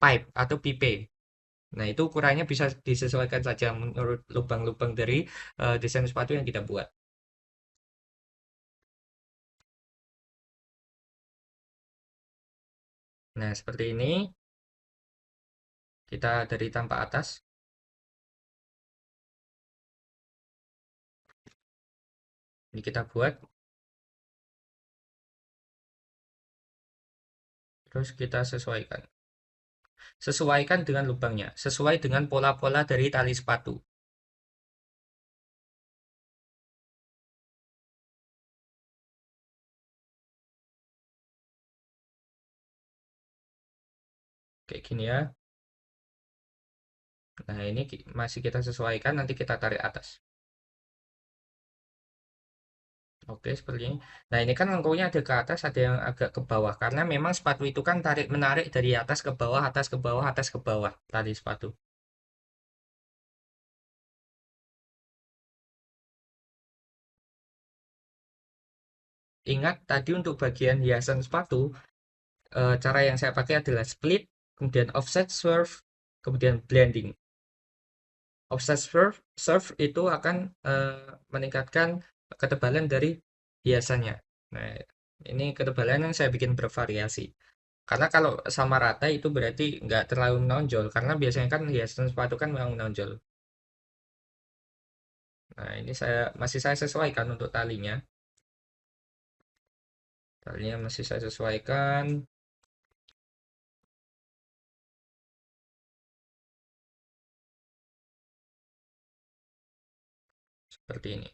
pipe atau pipe. Nah, itu ukurannya bisa disesuaikan saja menurut lubang-lubang dari desain sepatu yang kita buat. Nah, seperti ini. Kita dari tampak atas, ini kita buat, terus kita sesuaikan. Sesuaikan dengan lubangnya, sesuai dengan pola-pola dari tali sepatu. Kayak gini ya. Nah, ini masih kita sesuaikan, nanti kita tarik atas. Oke, seperti ini. Nah, ini kan lengkungnya ada ke atas, ada yang agak ke bawah. Karena memang sepatu itu kan tarik-menarik dari atas ke bawah, atas ke bawah, atas ke bawah, tali sepatu. Ingat, tadi untuk bagian hiasan sepatu, cara yang saya pakai adalah split, kemudian offset swerve, kemudian blending. Offset swerve itu akan meningkatkan ketebalan dari hiasannya. Nah, ini ketebalan yang saya bikin bervariasi. Karena kalau sama rata itu berarti nggak terlalu menonjol, karena biasanya kan hiasan sepatu kan memang menonjol. Nah, ini saya sesuaikan untuk talinya. Talinya masih saya sesuaikan seperti ini.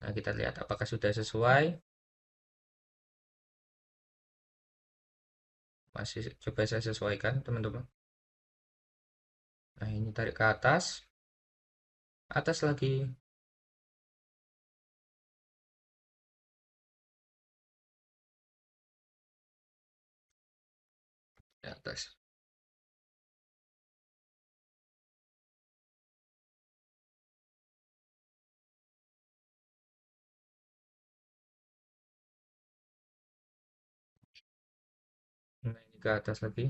Nah, kita lihat apakah sudah sesuai. Masih coba saya sesuaikan, teman-teman. Nah, ini tarik ke atas, atas lagi, di atas. Nah, ini ke atas lagi.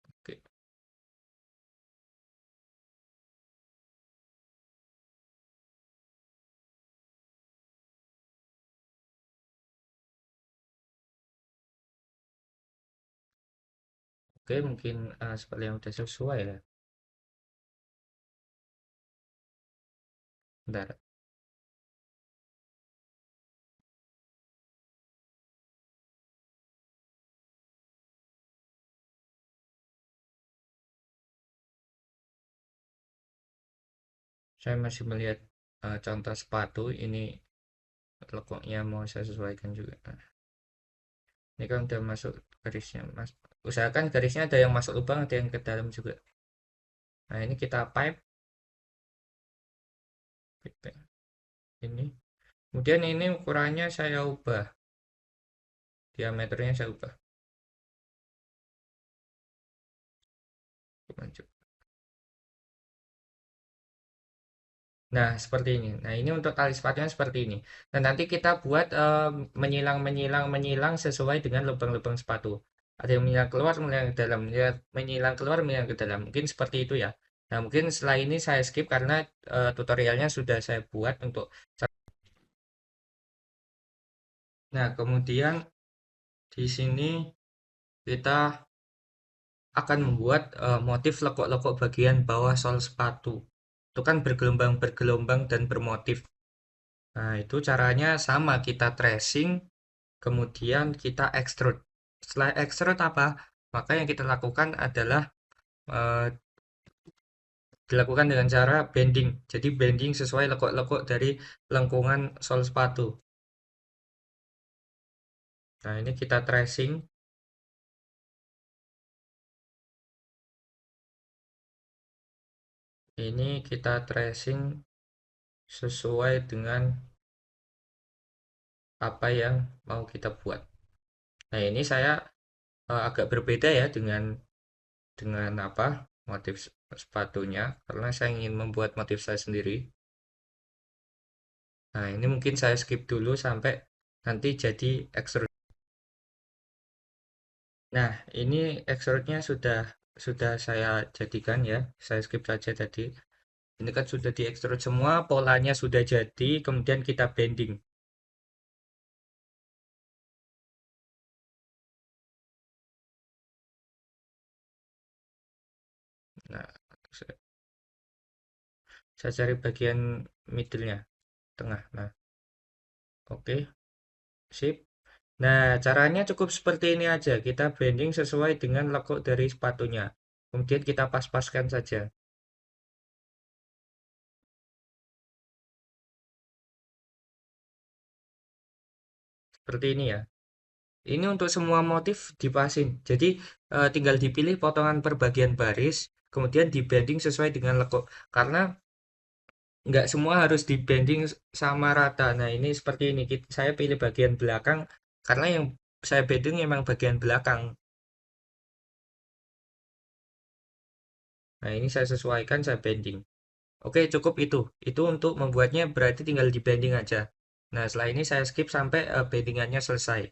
Oke, oke, mungkin seperti yang sudah sesuai ya. Bentar, saya masih melihat contoh sepatu ini lekuknya mau saya sesuaikan juga. Nah, ini kan udah masuk garisnya, Mas. Usahakan garisnya ada yang masuk lubang, ada yang ke dalam juga. Nah, ini kita pipe gitu. Ini. Kemudian ini ukurannya saya ubah, diameternya saya ubah. Nah, seperti ini. Nah, ini untuk tali sepatunya seperti ini. Dan nanti kita buat menyilang, menyilang, menyilang sesuai dengan lubang-lubang sepatu. Ada yang menyilang keluar, menyilang ke dalam, menyilang keluar, menyilang ke dalam. Mungkin seperti itu ya. Nah, mungkin setelah ini saya skip karena tutorialnya sudah saya buat untuk. Nah, kemudian di sini kita akan membuat motif lekuk-lekuk bagian bawah sol sepatu. Itu kan bergelombang-bergelombang dan bermotif. Nah, itu caranya sama, kita tracing, kemudian kita extrude. Setelah extrude apa? Maka yang kita lakukan adalah eh, dilakukan dengan cara bending. Jadi bending sesuai lekuk-lekuk dari lengkungan sol sepatu. Nah, ini kita tracing. Ini kita tracing sesuai dengan apa yang mau kita buat. Nah, ini saya agak berbeda ya dengan apa motif sepatunya karena saya ingin membuat motif saya sendiri. Nah, ini mungkin saya skip dulu sampai nanti jadi extrude. Nah, ini extrude-nya sudah saya jadikan ya. Saya skip saja tadi. Ini kan sudah di extrude semua, polanya sudah jadi, kemudian kita bending. Nah, saya, saya cari bagian middle-nya, tengah. Nah, oke, sip. Nah, caranya cukup seperti ini aja. Kita bending sesuai dengan lekuk dari sepatunya. Kemudian kita pas-paskan saja. Seperti ini ya. Ini untuk semua motif dipasin. Jadi tinggal dipilih potongan per bagian baris, kemudian dibanding sesuai dengan lekuk. Karena nggak semua harus dibanding sama rata. Nah, ini seperti ini. Saya pilih bagian belakang karena yang saya banding memang bagian belakang. Nah, ini saya sesuaikan, saya banding. Oke, cukup itu. Itu untuk membuatnya berarti tinggal dibanding aja. Nah, setelah ini saya skip sampai bandingannya selesai.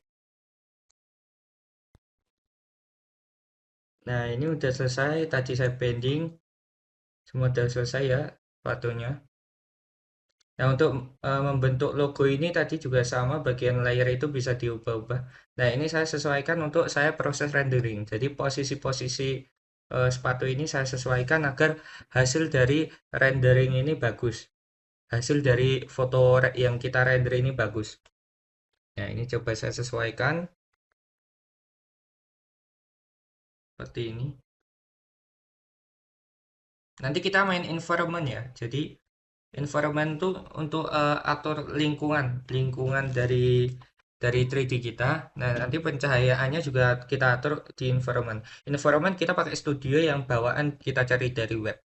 Nah, ini udah selesai. Tadi saya banding. Semua udah selesai ya fotonya. Nah, untuk membentuk logo ini tadi juga sama, bagian layer itu bisa diubah-ubah. Nah, ini saya sesuaikan untuk saya proses rendering. Jadi posisi-posisi sepatu ini saya sesuaikan agar hasil dari rendering ini bagus. Hasil dari foto yang kita render ini bagus. Nah, ini coba saya sesuaikan seperti ini. Nanti kita main environment ya. Jadi environment itu untuk atur lingkungan, lingkungan dari 3D kita. Nah, nanti pencahayaannya juga kita atur di environment. Environment kita pakai studio yang bawaan kita cari dari web.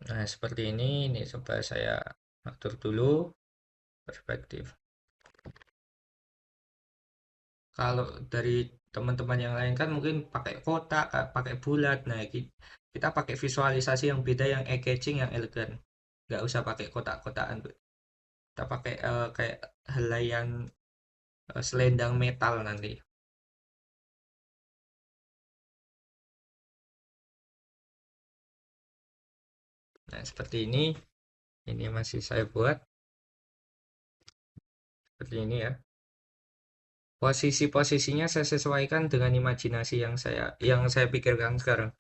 Nah, seperti ini. Ini coba saya atur dulu perspektif. Kalau dari teman-teman yang lain kan mungkin pakai kotak, pakai bulat. Nah, kita pakai visualisasi yang beda, yang eye-catching, yang elegan. Nggak usah pakai kotak-kotakan. Kita pakai kayak helaian selendang metal nanti. Nah, seperti ini. Ini masih saya buat seperti ini ya. Posisi-posisinya saya sesuaikan dengan imajinasi yang saya pikirkan sekarang.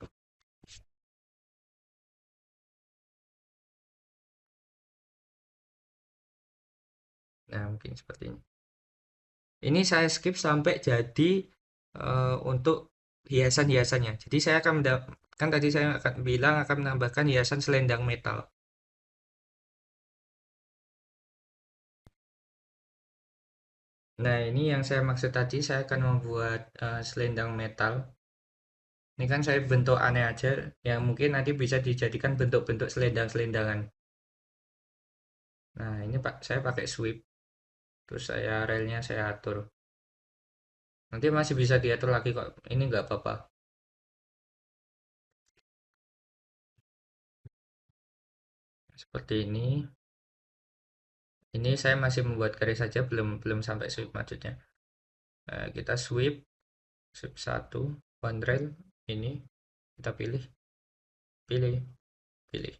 Nah, mungkin seperti ini. Ini saya skip sampai jadi untuk hiasan-hiasannya. Jadi saya akan kan tadi saya akan bilang akan menambahkan hiasan selendang metal. Nah, ini yang saya maksud tadi, saya akan membuat selendang metal. Ini kan saya bentuk aneh aja, yang mungkin nanti bisa dijadikan bentuk-bentuk selendang-selendangan. Nah, ini Pak, saya pakai sweep, terus relnya saya atur. Nanti masih bisa diatur lagi kok, ini nggak apa-apa. Seperti ini. Ini saya masih membuat garis saja, belum belum sampai sweep maksudnya. Kita sweep, sweep satu, one rail, ini kita pilih, pilih, pilih.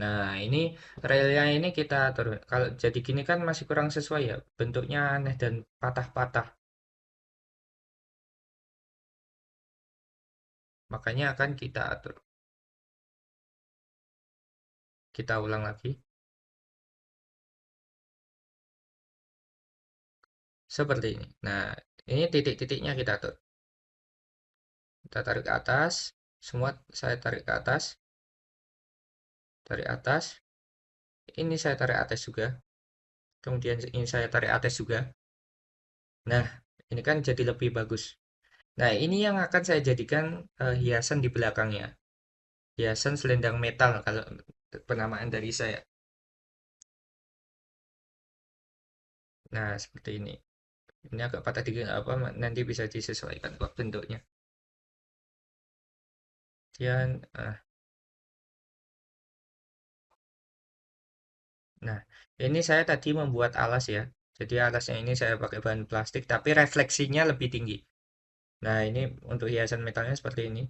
Nah, ini relnya ini kita atur. Kalau jadi gini kan masih kurang sesuai ya. Bentuknya aneh dan patah-patah. Makanya akan kita atur. Kita ulang lagi. Seperti ini. Nah, ini titik-titiknya kita atur. Kita tarik ke atas. Semua saya tarik ke atas. Tarik atas. Ini saya tarik atas juga. Kemudian ini saya tarik atas juga. Nah, ini kan jadi lebih bagus. Nah, ini yang akan saya jadikan hiasan di belakangnya. Hiasan selendang metal kalau penamaan dari saya. Nah, seperti ini. Ini agak patah dikit apa nanti bisa disesuaikan kok bentuknya. Dan nah, ini saya tadi membuat alas ya. Jadi alasnya ini saya pakai bahan plastik tapi refleksinya lebih tinggi. Nah, ini untuk hiasan metalnya seperti ini.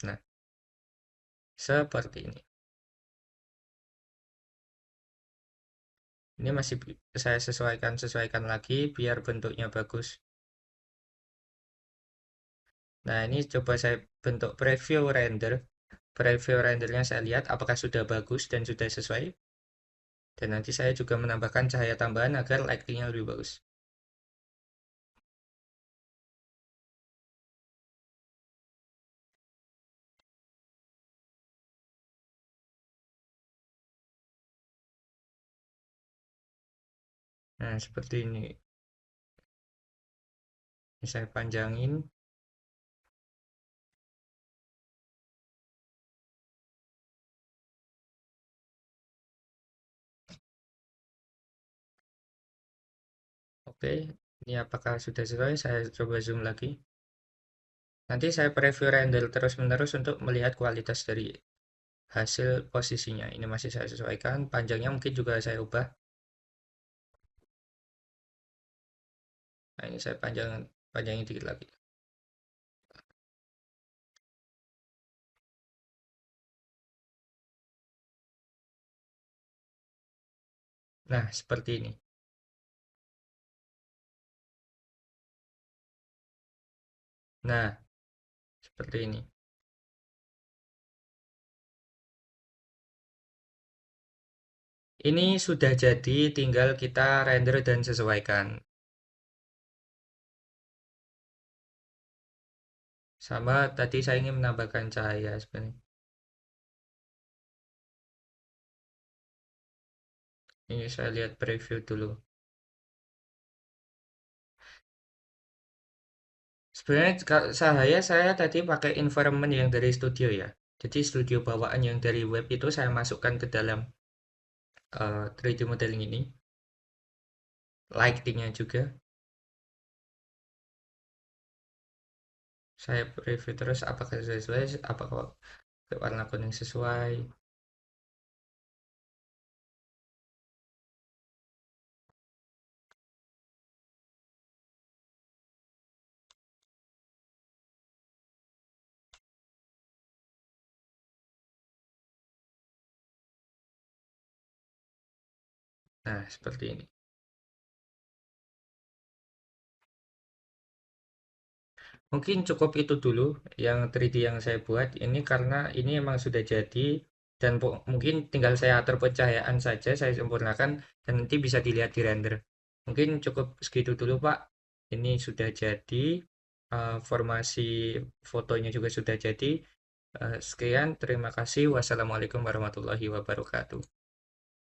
Nah, seperti ini. Ini masih saya sesuaikan lagi biar bentuknya bagus. Nah, ini coba saya bentuk preview render. Preview rendernya saya lihat apakah sudah bagus dan sudah sesuai. Dan nanti saya juga menambahkan cahaya tambahan agar lightingnya lebih bagus. Nah, seperti ini. Ini saya panjangin. Oke, ini apakah sudah sesuai? Saya coba zoom lagi. Nanti saya preview render terus-menerus untuk melihat kualitas dari hasil posisinya. Ini masih saya sesuaikan. Panjangnya mungkin juga saya ubah. Nah, ini saya panjangin dikit lagi. Nah, seperti ini. Nah, seperti ini. Ini sudah jadi, tinggal kita render dan sesuaikan. Sama tadi saya ingin menambahkan cahaya sebenarnya. Ini saya lihat preview dulu. Sebenarnya cahaya saya tadi pakai environment yang dari studio ya. Jadi studio bawaan yang dari web itu saya masukkan ke dalam 3D modeling ini. Lightingnya juga. Saya preview terus apakah sesuai, apakah warna kuning sesuai. Nah, seperti ini. Mungkin cukup itu dulu yang 3D yang saya buat. Ini karena ini emang sudah jadi dan mungkin tinggal saya atur pencahayaan saja, saya sempurnakan dan nanti bisa dilihat di render. Mungkin cukup segitu dulu, Pak. Ini sudah jadi, formasi fotonya juga sudah jadi. Sekian, terima kasih. Wassalamualaikum warahmatullahi wabarakatuh.